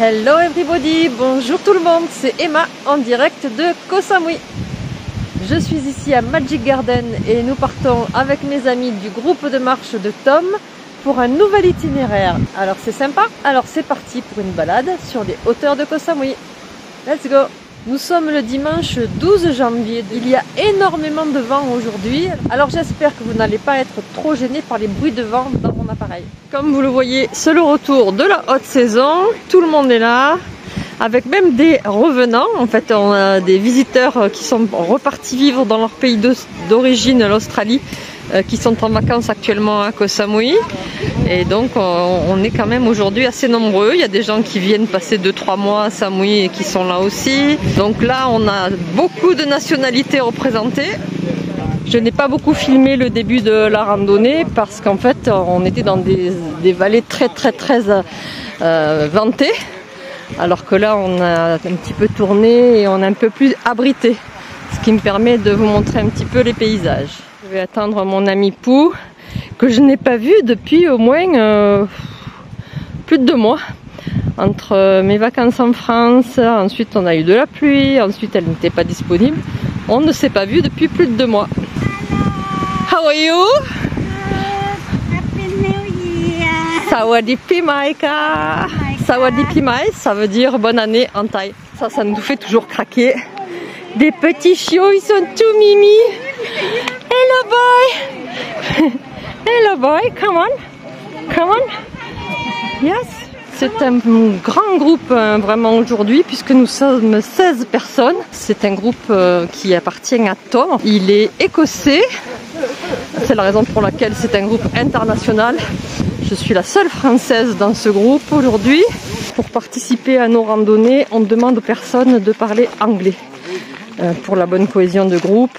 Hello everybody, bonjour tout le monde, c'est Emma en direct de Koh Samui. Je suis ici à Magic Garden et nous partons avec mes amis du groupe de marche de Tom pour un nouvel itinéraire. Alors c'est sympa, alors c'est parti pour une balade sur les hauteurs de Koh Samui. Let's go! Nous sommes le dimanche 12 janvier, il y a énormément de vent aujourd'hui, alors j'espère que vous n'allez pas être trop gênés par les bruits de vent dans mon appareil. Comme vous le voyez, c'est le retour de la haute saison, tout le monde est là, avec même des revenants. En fait, on a des visiteurs qui sont repartis vivre dans leur pays d'origine, l'Australie, qui sont en vacances actuellement à Koh Samui. Et donc on est quand même aujourd'hui assez nombreux. Il y a des gens qui viennent passer 2-3 mois à Samui et qui sont là aussi. Donc là on a beaucoup de nationalités représentées. Je n'ai pas beaucoup filmé le début de la randonnée parce qu'en fait on était dans des vallées très ventées. Alors que là on a un petit peu tourné et on est un peu plus abrité. Ce qui me permet de vous montrer un petit peu les paysages. Je vais attendre mon ami Pou, que je n'ai pas vu depuis au moins plus de 2 mois. Entre mes vacances en France, ensuite on a eu de la pluie, ensuite elle n'était pas disponible. On ne s'est pas vu depuis plus de 2 mois. How are you? Happy New Year! Sawadee Pi Mai Ka! Sawadee Pi Mai, ça veut dire bonne année en thaï. Ça nous fait toujours craquer. Des petits chiots, ils sont tout mimi. Hello boy! Hello boy, come on! Come on! Yes! C'est un grand groupe vraiment aujourd'hui puisque nous sommes 16 personnes. C'est un groupe qui appartient à Tom. Il est écossais. C'est la raison pour laquelle c'est un groupe international. Je suis la seule française dans ce groupe aujourd'hui. Pour participer à nos randonnées, on demande aux personnes de parler anglais. Pour la bonne cohésion de groupe.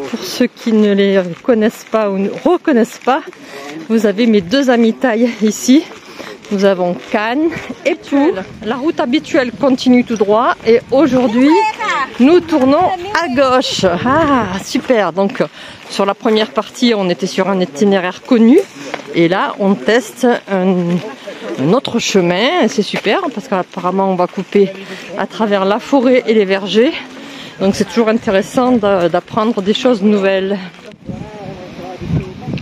Pour ceux qui ne les connaissent pas ou ne reconnaissent pas, vous avez mes 2 amis thaïs ici. Nous avons Can et Pou. La route habituelle continue tout droit et aujourd'hui nous tournons à gauche. Ah super, donc sur la première partie on était sur un itinéraire connu et là on teste un autre chemin. C'est super parce qu'apparemment on va couper à travers la forêt et les vergers. Donc c'est toujours intéressant d'apprendre des choses nouvelles.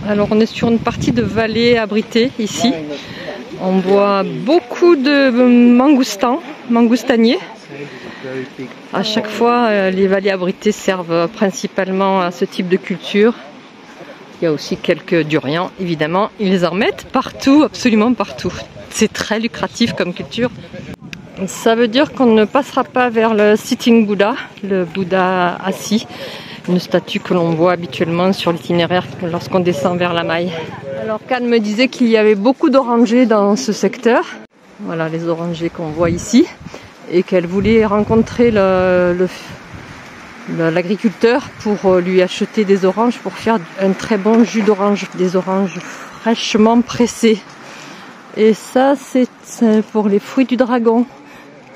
Alors on est sur une partie de vallée abritée ici. On voit beaucoup de mangoustaniers. À chaque fois, les vallées abritées servent principalement à ce type de culture. Il y a aussi quelques durians, évidemment. Ils en mettent partout, absolument partout. C'est très lucratif comme culture. Ça veut dire qu'on ne passera pas vers le Sitting Buddha, le Bouddha assis. Une statue que l'on voit habituellement sur l'itinéraire lorsqu'on descend vers la Maille. Alors Can me disait qu'il y avait beaucoup d'orangers dans ce secteur. Voilà les orangers qu'on voit ici. Et qu'elle voulait rencontrer l'agriculteur pour lui acheter des oranges pour faire un très bon jus d'orange. Des oranges fraîchement pressées. Et ça c'est pour les fruits du dragon.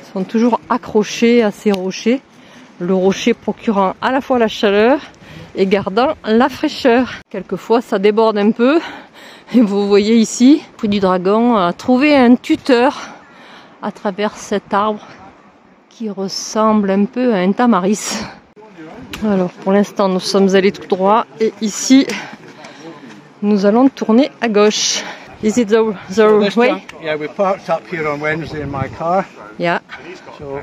Ils sont toujours accrochés à ces rochers. Le rocher procurant à la fois la chaleur et gardant la fraîcheur. Quelquefois ça déborde un peu. Et vous voyez ici, le fruit du dragon a trouvé un tuteur à travers cet arbre qui ressemble un peu à un tamaris. Alors pour l'instant nous sommes allés tout droit et ici nous allons tourner à gauche. Is it the way? Yeah, we parked up here on Wednesday in my car. Yeah. So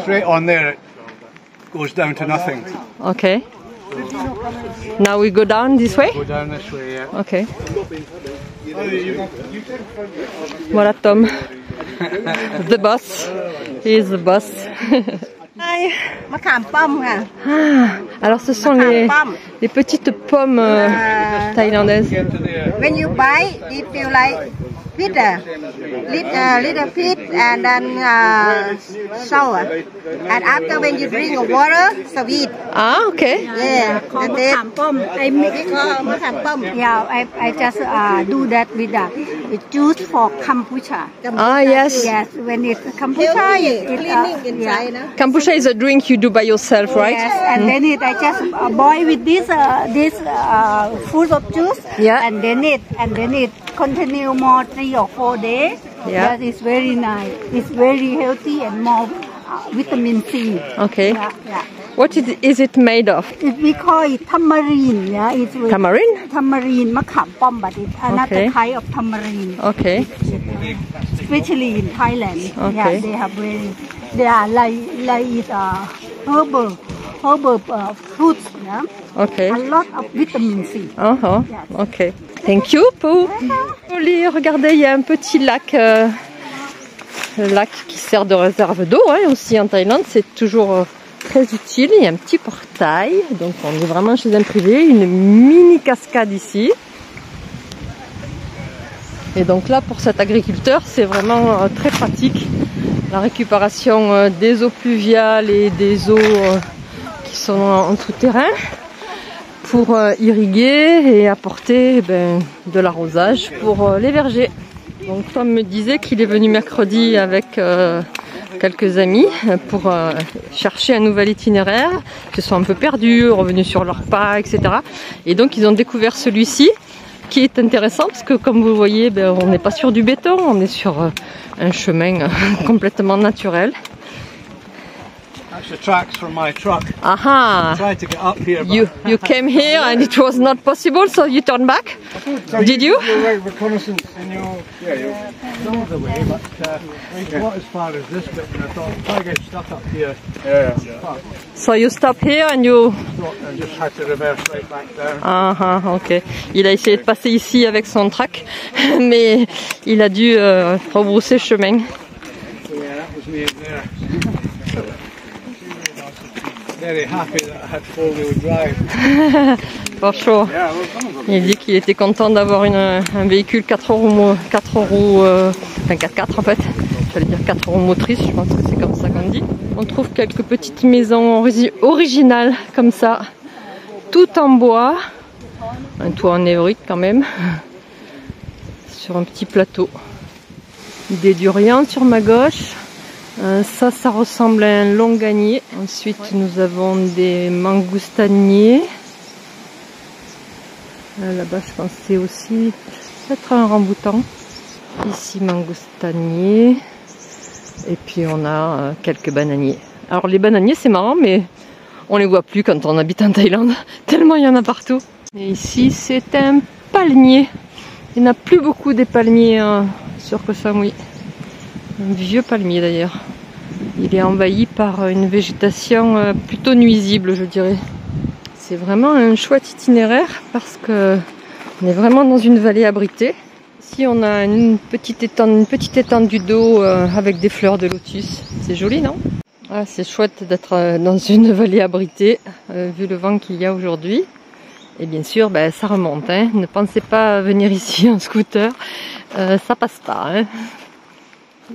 straight on there it goes down to nothing. Okay. Now we go down this way? Go down this way, yeah. Okay. Voilà Tom. The boss. He is the boss. Hi. Ah, alors ce sont les petites pommes thaïlandaises. When you buy, it feel like bitter, little bit, and then sour. And after when you drink water, sweet. Ah, okay. Yeah. And then I make Yeah, I just do that with juice for kombucha. Ah, yes. Yes, when it's kombucha, yeah. Kombucha is a drink you do by yourself, right? Yes, and then I just boil with this fruit of juice. Yeah. And then it continue more 3 or 4 days. Yeah. That is very nice. It's very healthy and more vitamin C. Okay. Yeah. What is it made of? We call it tamarind. Yeah, it's with Tamarind? tamarind, makham pom, but it's another Okay. kind of tamarind. Okay. Especially in Thailand. Okay. Yeah, they are like herbal fruits. Yeah, Okay. a lot of vitamin C. Uh-huh. Ok. Thank you, Pou. Regardez, il y a un petit lac, lac qui sert de réserve d'eau hein, aussi en Thaïlande. C'est toujours très utile. Il y a un petit portail. Donc on est vraiment chez un privé. Une mini cascade ici. Et donc là, pour cet agriculteur, c'est vraiment très pratique. La récupération des eaux pluviales et des eaux qui sont en souterrain pour irriguer et apporter de l'arrosage pour les vergers. Donc Tom me disait qu'il est venu mercredi avec quelques amis pour chercher un nouvel itinéraire, qu'ils sont un peu perdus, revenus sur leur pas, etc. Et donc ils ont découvert celui-ci qui est intéressant parce que comme vous le voyez, on n'est pas sur du béton, on est sur un chemin complètement naturel. That's the tracks from my truck. Aha! I tried to get up here, but You came here and it was not possible, so you turned back? so Did you? You're right, reconnaissance, and you're some of the way, but not as far as this bit. And I thought if I get stuck up here, So you stop here and you... and just had to reverse right back down. Ah, ok. Il a essayé de passer ici avec son track, mais il a dû rebrousser chemin. Yeah, that was me in there. Very happy that I had 4-wheel drive. For sure. Il dit qu'il était content d'avoir un véhicule 4 roues, enfin 4x4 en fait. J'allais dire 4 roues motrices, je pense que c'est comme ça qu'on dit. On trouve quelques petites maisons originales comme ça, tout en bois. Un toit en néorite quand même, sur un petit plateau. Des durians sur ma gauche. Ça ressemble à un longanier. Ensuite, nous avons des mangoustaniers. Là-bas, je pense que c'est aussi peut-être un ramboutan. Ici, mangoustanier. Et puis, on a quelques bananiers. Alors, les bananiers, c'est marrant, mais on les voit plus quand on habite en Thaïlande. Tellement il y en a partout. Et ici, c'est un palmier. Il n'y en a plus beaucoup des palmiers sur Koh Samui. Un vieux palmier d'ailleurs. Il est envahi par une végétation plutôt nuisible, je dirais. C'est vraiment un chouette itinéraire parce que on est vraiment dans une vallée abritée. Ici on a une petite étendue d'eau avec des fleurs de lotus. C'est joli, non? Ah, c'est chouette d'être dans une vallée abritée vu le vent qu'il y a aujourd'hui. Et bien sûr, ça remonte. Hein. Ne pensez pas venir ici en scooter, ça passe pas. Hein.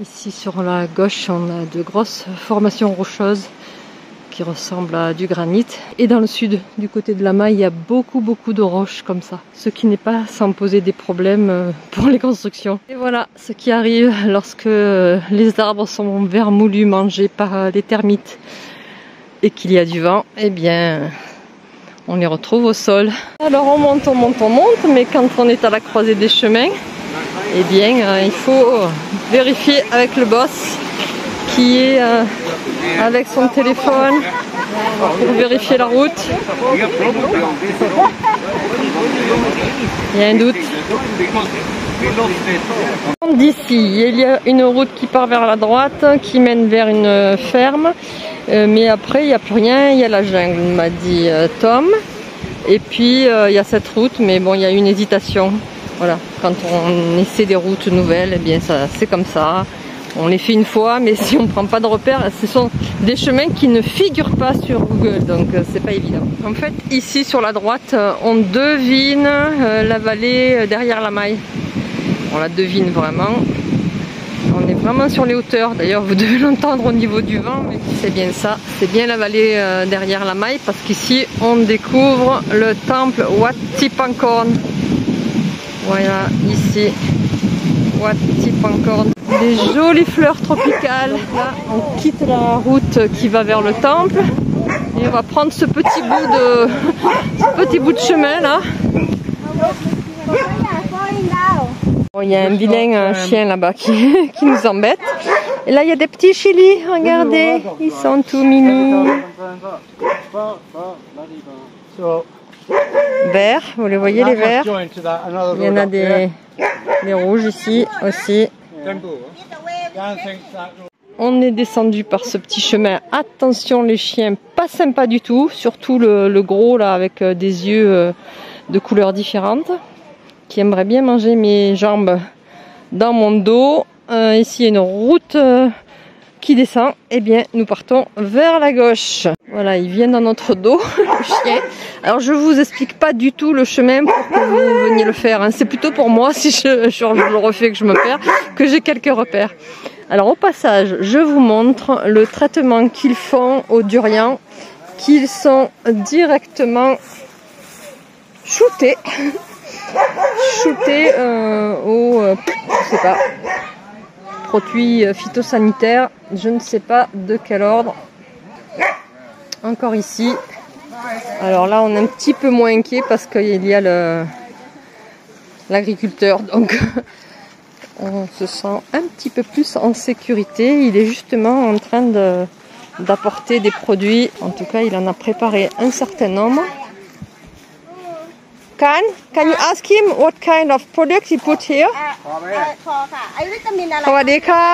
Ici sur la gauche, on a de grosses formations rocheuses qui ressemblent à du granit. Et dans le sud, du côté de la Maille, il y a beaucoup de roches comme ça. Ce qui n'est pas sans poser des problèmes pour les constructions. Et voilà ce qui arrive lorsque les arbres sont vermoulus, mangés par les termites et qu'il y a du vent. Eh bien, on les retrouve au sol. Alors on monte, mais quand on est à la croisée des chemins, eh bien, il faut vérifier avec le boss qui est avec son téléphone pour vérifier la route. Il y a un doute. D'ici, il y a une route qui part vers la droite, qui mène vers une ferme. Mais après, il n'y a plus rien, il y a la jungle, m'a dit Tom. Et puis, il y a cette route, mais bon, il y a une hésitation. Voilà, quand on essaie des routes nouvelles, eh bien c'est comme ça. On les fait une fois, mais si on ne prend pas de repères, ce sont des chemins qui ne figurent pas sur Google, donc c'est pas évident. En fait, ici sur la droite, on devine la vallée derrière la Maille. On la devine vraiment. On est vraiment sur les hauteurs. D'ailleurs, vous devez l'entendre au niveau du vent, mais c'est bien ça. C'est bien la vallée derrière la Maille, parce qu'ici, on découvre le temple Wat Tipangkorn. Voilà, ici, Wat Tipangkorn. Des jolies fleurs tropicales. Là, on quitte la route qui va vers le temple. Et on va prendre ce petit bout de chemin là. Bon, il y a un vilain chien là-bas qui nous embête. Et là, il y a des petits chilis, regardez, ils sont tout mimi. Verts, vous les voyez les verts? Il y en a des rouges ici aussi. On est descendu par ce petit chemin. Attention les chiens, pas sympa du tout. Surtout le gros là avec des yeux de couleurs différentes. Qui aimerait bien manger mes jambes dans mon dos. Ici il y a une route qui descend. Eh bien nous partons vers la gauche. Voilà, il vient dans notre dos, le chien. Alors je vous explique pas du tout le chemin pour que vous veniez le faire. Hein. C'est plutôt pour moi, si je le refais, que je me perds, que j'ai quelques repères. Alors au passage, je vous montre le traitement qu'ils font aux durians, qu'ils sont directement shootés je sais pas, produits phytosanitaires, je ne sais pas de quel ordre. Encore ici. Alors là, on est un petit peu moins inquiet parce qu'il y a l'agriculteur, donc on se sent un petit peu plus en sécurité. Il est justement en train d'apporter des produits. En tout cas, il en a préparé un certain nombre. Can you ask him what kind of product he put here? สวัสดีค่ะ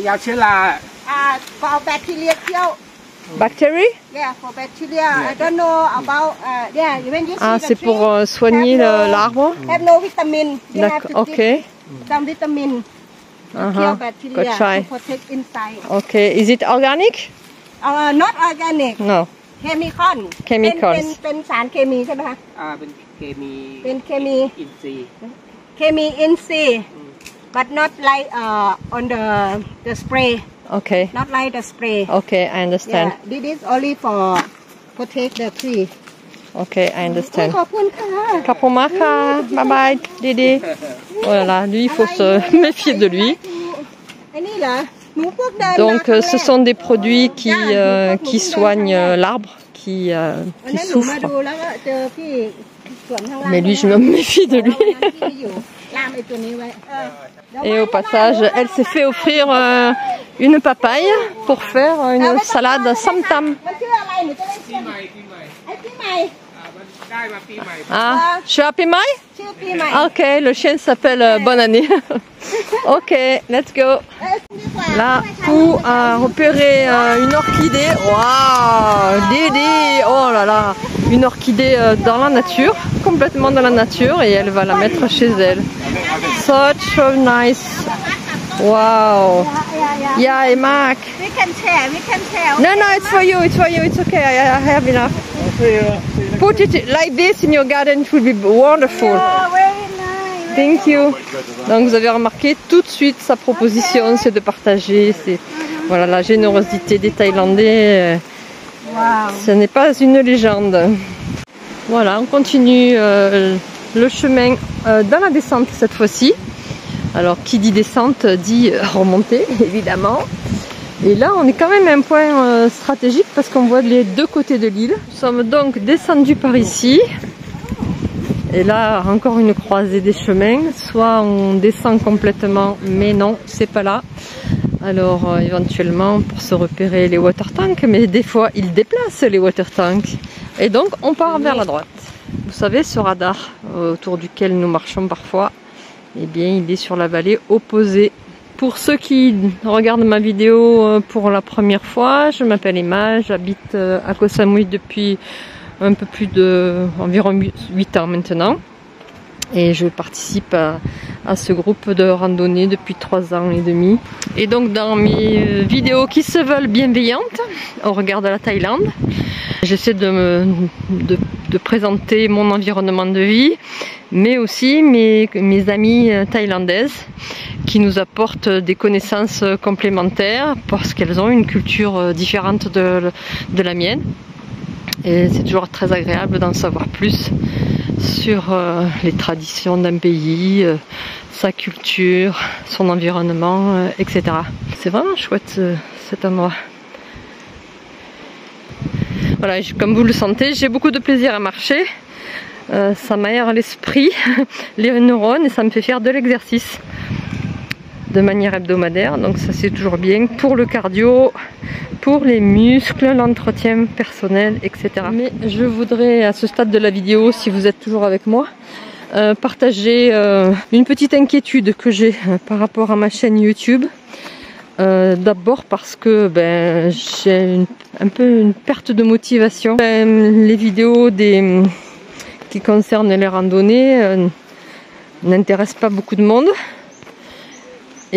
ยาเชื้อรา for bacteria kill. Bacteria? Yeah, for bacteria. I don't know about yeah. When you see Ah, the c'est pour tree, soigner l'arbre. have no vitamin. You have D'accord, to ok. give some vitamin to kill bacteria Good try. to protect inside. Okay, is it organic? Not organic. No. Chemical. Chemicals. เป็นสารเคมีใช่ไหมคะ เป็นเคมี เป็นเคมี อินทรีย์ เคมีอินทรีย์ but not like on the spray. Okay. Not like the spray. Okay, I understand. Yeah, this is only for protect the tree. Okay, I understand. ขอบคุณค่ะ Kapomaka, bye bye, Dédé. Voilà, lui, il faut se méfier de lui. ไอ้นี่เหรอ หนูพวกเดิน Donc, ce sont des produits qui soignent l'arbre, qui วันนั้นหนูมาดู souffre. แล้วก็เจอพี่สวนข้างล่าง Mais lui, je me méfie de lui. ที่อยู่ล่ามไอ้ตัวนี้ไว้ Et au passage, elle s'est fait offrir une papaye pour faire une salade samtam. มันชื่ออะไรหนูจะได้ชื่อไอ้พี่ใหม่ ได้มาปีใหม่ Ah, je suis happy Mai? ชื่อพี่ใหม่ Ok, le chien s'appelle Bonne Année. Ok, let's go. ดีกว่า Là, pour repérer une orchidée. Waouh, Dédé, oh là là, une orchidée dans la nature, complètement dans la nature, et elle va la mettre chez elle. Such a nice. Wow. Yeah, et Mark. we can share No, no, it's for you, it's okay, I have enough. Put it like this in your garden, it will be wonderful. very nice. Thank you. Donc vous avez remarqué tout de suite sa proposition, c'est de partager, c'est voilà la générosité des Thaïlandais. Ce n'est pas une légende. Voilà, on continue le chemin dans la descente cette fois-ci. Alors qui dit descente dit remontée évidemment. Et là on est quand même à un point stratégique parce qu'on voit les deux côtés de l'île. Nous sommes donc descendus par ici. Et là encore une croisée des chemins. Soit on descend complètement, mais non, c'est pas là. Alors éventuellement pour se repérer les water tanks, mais des fois ils déplacent les water tanks. Et donc on part vers la droite. Vous savez ce radar autour duquel nous marchons parfois, eh bien il est sur la vallée opposée. Pour ceux qui regardent ma vidéo pour la première fois, je m'appelle Emma, j'habite à Koh Samui depuis un peu plus de environ 8 ans maintenant. Et je participe à ce groupe de randonnée depuis 3 ans et demi. Et donc dans mes vidéos qui se veulent bienveillantes au regard de la Thaïlande, j'essaie de présenter mon environnement de vie, mais aussi mes amies thaïlandaises qui nous apportent des connaissances complémentaires parce qu'elles ont une culture différente de la mienne. Et c'est toujours très agréable d'en savoir plus sur les traditions d'un pays, sa culture, son environnement, etc. C'est vraiment chouette cet endroit. Voilà, comme vous le sentez, j'ai beaucoup de plaisir à marcher. Ça m'aère l'esprit, les neurones, et ça me fait faire de l'exercice de manière hebdomadaire. Donc ça c'est toujours bien pour le cardio, pour les muscles, l'entretien personnel, etc. Mais je voudrais à ce stade de la vidéo, si vous êtes toujours avec moi, partager une petite inquiétude que j'ai par rapport à ma chaîne YouTube. D'abord parce que j'ai un peu une perte de motivation. Les vidéos qui concernent les randonnées n'intéressent pas beaucoup de monde.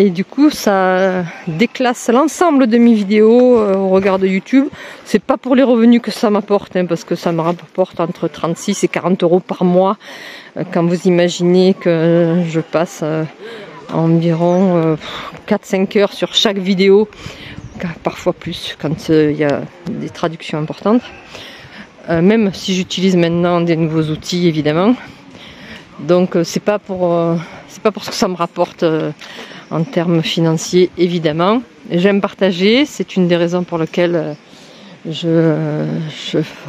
Et du coup, ça déclasse l'ensemble de mes vidéos au regard de YouTube. C'est pas pour les revenus que ça m'apporte, hein, parce que ça me rapporte entre 36 et 40 euros par mois. Quand vous imaginez que je passe environ 4-5 heures sur chaque vidéo, parfois plus quand il y a des traductions importantes. Même si j'utilise maintenant des nouveaux outils, évidemment. Donc c'est pas pour ce que ça me rapporte en termes financiers, évidemment. J'aime partager, c'est une des raisons pour lesquelles je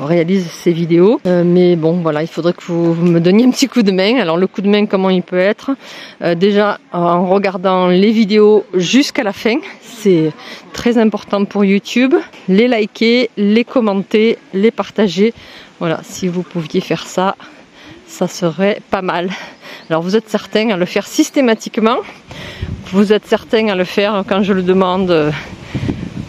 réalise ces vidéos. Mais bon, voilà, il faudrait que vous me donniez un petit coup de main. Alors le coup de main, comment il peut être? Déjà, en regardant les vidéos jusqu'à la fin, c'est très important pour YouTube. Les liker, les commenter, les partager. Voilà, si vous pouviez faire ça, ça serait pas mal. Alors vous êtes certains à le faire systématiquement. Vous êtes certains à le faire quand je le demande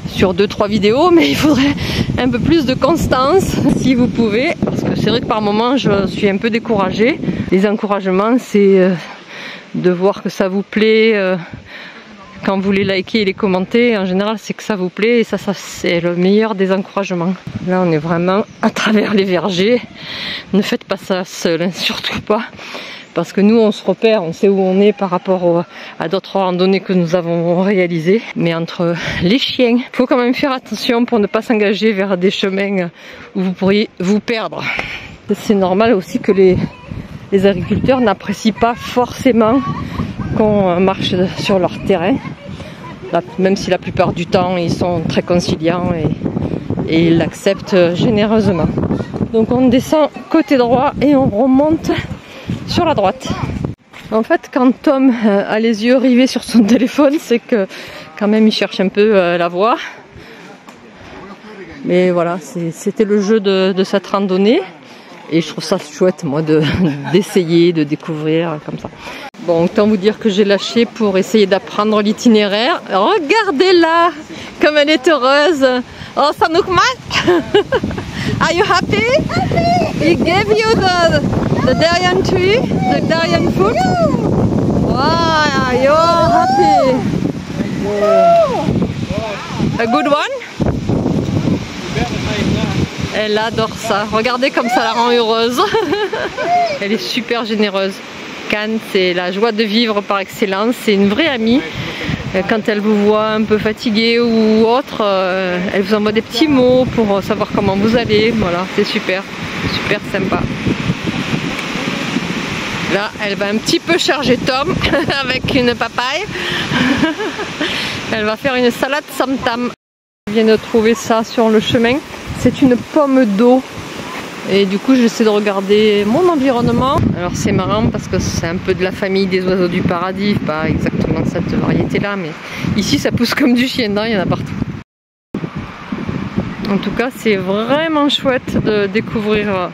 sur 2-3 vidéos, mais il faudrait un peu plus de constance si vous pouvez, parce que c'est vrai que par moments je suis un peu découragée. Les encouragements, c'est de voir que ça vous plaît. Quand vous les likez et les commentez, en général c'est que ça vous plaît, et ça c'est le meilleur des encouragements. Là on est vraiment à travers les vergers. Ne faites pas ça seul, hein, surtout pas. Parce que nous on se repère, on sait où on est par rapport à d'autres randonnées que nous avons réalisées. Mais entre les chiens, il faut quand même faire attention pour ne pas s'engager vers des chemins où vous pourriez vous perdre. C'est normal aussi que les agriculteurs n'apprécient pas forcément qu'on marche sur leur terrain. Même si la plupart du temps ils sont très conciliants et ils l'acceptent généreusement. Donc on descend côté droit et on remonte sur la droite. En fait, quand Tom a les yeux rivés sur son téléphone, c'est que quand même il cherche un peu la voie. Mais voilà, c'était le jeu de cette randonnée. Et je trouve ça chouette, moi, d'essayer, de découvrir comme ça. Bon, autant vous dire que j'ai lâché pour essayer d'apprendre l'itinéraire. Regardez-la, comme elle est heureuse. Oh, Sanoukma, are you happy? He gave you the durian tree, the durian fruit. Wow, you're happy. A good one? Elle adore ça. Regardez comme ça la rend heureuse. Elle est super généreuse. Can, c'est la joie de vivre par excellence. C'est une vraie amie. Quand elle vous voit un peu fatigué ou autre, elle vous envoie des petits mots pour savoir comment vous allez. Voilà, c'est super, super sympa. Là, elle va un petit peu charger Tom avec une papaye. Elle va faire une salade sam-tam. Je viens de trouver ça sur le chemin. C'est une pomme d'eau. Et du coup, j'essaie de regarder mon environnement. Alors c'est marrant parce que c'est un peu de la famille des oiseaux du paradis. Pas exactement cette variété-là, mais ici ça pousse comme du chien-dent, il y en a partout. En tout cas, c'est vraiment chouette de découvrir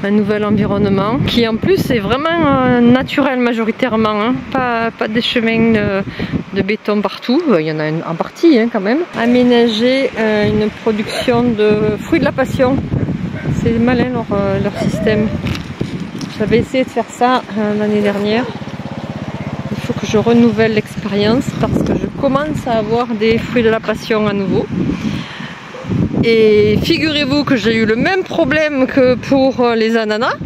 un nouvel environnement qui en plus est vraiment naturel majoritairement, hein. Pas des chemins de béton partout, il y en a en partie hein, quand même. Aménager une production de fruits de la passion, c'est malin leur système. J'avais essayé de faire ça l'année dernière. Il faut que je renouvelle l'expérience parce que je commence à avoir des fruits de la passion à nouveau. Et figurez-vous que j'ai eu le même problème que pour les ananas,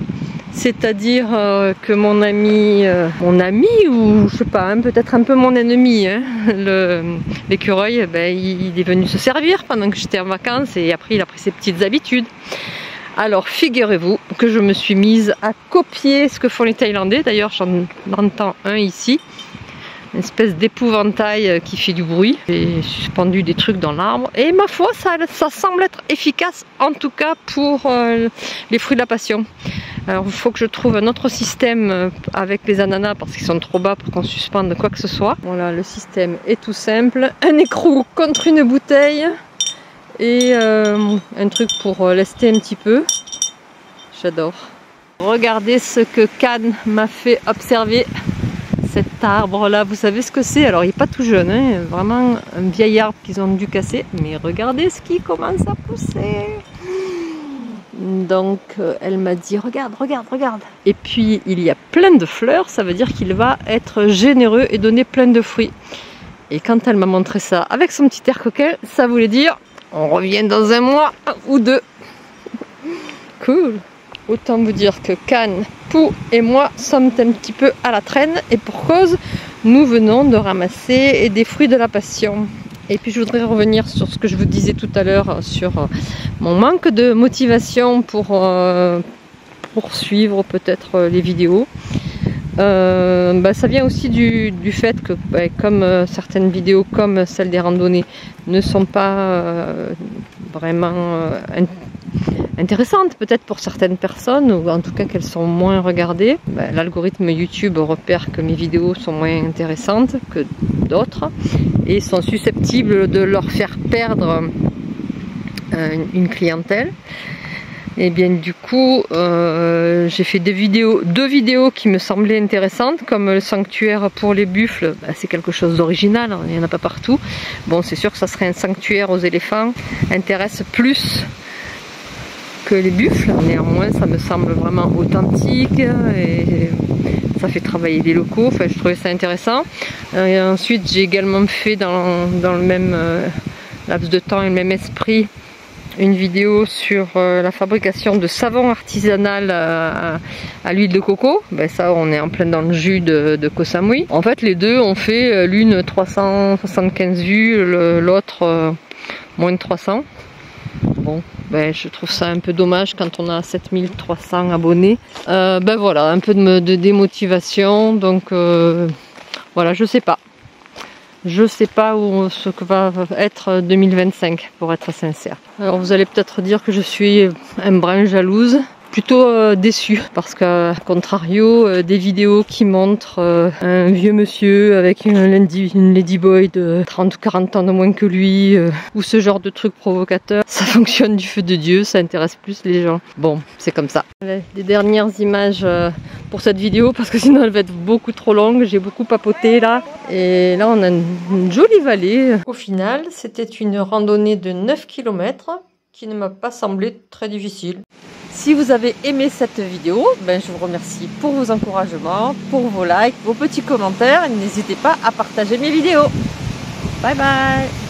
c'est-à-dire que mon ami ou je sais pas, hein, peut-être un peu mon ennemi, hein, l'écureuil, il est venu se servir pendant que j'étais en vacances et après il a pris ses petites habitudes. Alors figurez-vous que je me suis mise à copier ce que font les Thaïlandais, d'ailleurs j'en entends un ici. Une espèce d'épouvantail qui fait du bruit. J'ai suspendu des trucs dans l'arbre. Et ma foi, ça semble être efficace, en tout cas pour les fruits de la passion. Alors il faut que je trouve un autre système avec les ananas parce qu'ils sont trop bas pour qu'on suspende quoi que ce soit. Voilà, le système est tout simple. Un écrou contre une bouteille et un truc pour lester un petit peu. J'adore. Regardez ce que Can m'a fait observer. Cet arbre là, vous savez ce que c'est? Alors il n'est pas tout jeune, hein, vraiment un vieil arbre qu'ils ont dû casser, mais regardez ce qui commence à pousser. Donc elle m'a dit regarde, regarde, regarde. Et puis il y a plein de fleurs, ça veut dire qu'il va être généreux et donner plein de fruits. Et quand elle m'a montré ça avec son petit air coquin, ça voulait dire on revient dans un mois ou deux. Cool. Autant vous dire que Can, Pou et moi sommes un petit peu à la traîne et pour cause, nous venons de ramasser des fruits de la passion. Et puis je voudrais revenir sur ce que je vous disais tout à l'heure sur mon manque de motivation pour poursuivre peut-être les vidéos. Ça vient aussi du fait que comme certaines vidéos comme celle des randonnées ne sont pas vraiment intéressantes peut-être pour certaines personnes ou en tout cas qu'elles sont moins regardées, l'algorithme YouTube repère que mes vidéos sont moins intéressantes que d'autres et sont susceptibles de leur faire perdre une clientèle. Et bien du coup j'ai fait deux vidéos qui me semblaient intéressantes, comme le sanctuaire pour les buffles. C'est quelque chose d'original, il n'y en a pas partout. Bon, c'est sûr que ça serait un sanctuaire aux éléphants, intéresse plus que les buffles, néanmoins ça me semble vraiment authentique et ça fait travailler les locaux, enfin je trouvais ça intéressant. Et ensuite j'ai également fait dans le même laps de temps et le même esprit une vidéo sur la fabrication de savon artisanal à l'huile de coco. Ça on est en plein dans le jus de Koh Samui. En fait les deux ont fait l'une 375 vues, l'autre moins de 300. Bon, je trouve ça un peu dommage quand on a 7300 abonnés. Voilà, un peu de démotivation. Donc voilà, je sais pas. Je sais pas où ce que va être 2025 pour être sincère. Alors vous allez peut-être dire que je suis un brin jalouse. Plutôt déçue parce qu'à contrario des vidéos qui montrent un vieux monsieur avec une ladyboy de 30 ou 40 ans de moins que lui ou ce genre de trucs provocateurs, ça fonctionne du feu de Dieu, ça intéresse plus les gens. Bon, c'est comme ça. Les dernières images pour cette vidéo parce que sinon elle va être beaucoup trop longue, j'ai beaucoup papoté là. Et là on a une jolie vallée. Au final, c'était une randonnée de 9 km qui ne m'a pas semblé très difficile. Si vous avez aimé cette vidéo, je vous remercie pour vos encouragements, pour vos likes, vos petits commentaires. N'hésitez pas à partager mes vidéos. Bye bye!